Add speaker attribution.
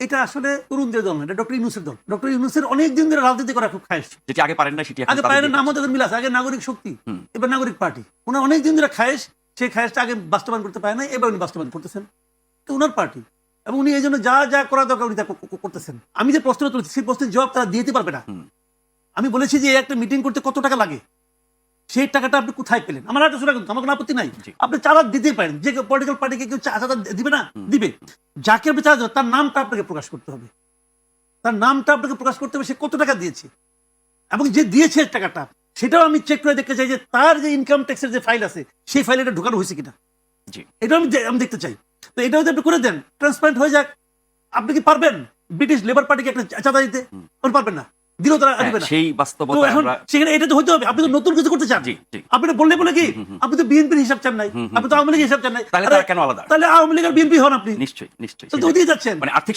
Speaker 1: এটা আসলে তরুণদের দল না, এটা ডক্টর ইউনূসের দল। ডক্টর ইউনূসের অনেক দিন ধরে রাজনীতি করা খুব খায়েশ,
Speaker 2: যেটি আগে পারেন না সেটি এখন
Speaker 1: আগে
Speaker 2: তাদের
Speaker 1: পায়ের
Speaker 2: দিয়ে
Speaker 1: নামও
Speaker 2: করছে।
Speaker 1: তাদের মিল আছে, আগে নাগরিক শক্তি, এবার নাগরিক পার্টি। ওনার অনেক দিন ধরে খায়েশ, সেই খায়েশটা আগে বাস্তবায়ন করতে পারে না, এবার উনি বাস্তবায়ন করতেছেন, তো ওনার পার্টি, এবং উনি এই জন্য যা যা করা দরকার উনি তা করতেছেন। আমি যে প্রশ্ন তুলেছি সেই প্রশ্নের জবাব তারা দিতে পারবে না। আমি বলেছি যে একটা মিটিং করতে কত টাকা লাগে, সেই টাকাটা আপনি কোথায় পেলেন? আমার একটা শোনা, কিন্তু আমার কোনো আপত্তি নাই, আপনি চাঁদা দিতেই পারেন। যে পলিটিক্যাল পার্টিকে কেউ চাঁদা দিবে না, দিবে। যাকে আপনি চাঁদা দেবেন তার নামটা আপনাকে প্রকাশ করতে হবে, তার নামটা আপনাকে প্রকাশ করতে হবে, সে কত টাকা দিয়েছে, এবং যে দিয়েছে টাকাটা সেটাও আমি চেক করে দেখতে চাই যে তার যে ইনকাম ট্যাক্সের যে ফাইল আছে সেই ফাইলে এটা ঢোকানো হয়েছে কিনা,
Speaker 2: জি
Speaker 1: এটাও আমি দেখতে চাই। তো এটাও যদি আপনি করে দেন, ট্রান্সপারেন্ট হয়ে যাক। আপনি কি পারবেন ব্রিটিশ লেবার পার্টিকে একটা চাঁদা দিতে? আপনি পারবেন না, দিলেও তারা দিবে না।
Speaker 2: সেই
Speaker 1: তো
Speaker 2: বাস্তবতা
Speaker 1: এখন
Speaker 2: আমরা
Speaker 1: সেখানে এটা তো হতে হবে, আপনি তো নতুন কিছু করতে চান।
Speaker 2: জি, জি।
Speaker 1: আপনি তো বললে বলে কি, আপনি তো বিএনপির হিসাব চান নাই, আপনি তো আওয়ামী লীগের হিসাব চান নাই,
Speaker 2: তাহলে
Speaker 1: আরে,
Speaker 2: তারা কেন আলাদা?
Speaker 1: তাহলে আওয়ামী লীগ আর বিএনপি হন আপনি,
Speaker 2: নিশ্চয়ই নিশ্চয়ই
Speaker 1: তো ওদিকে যাচ্ছেন।
Speaker 2: মানে আর্থিক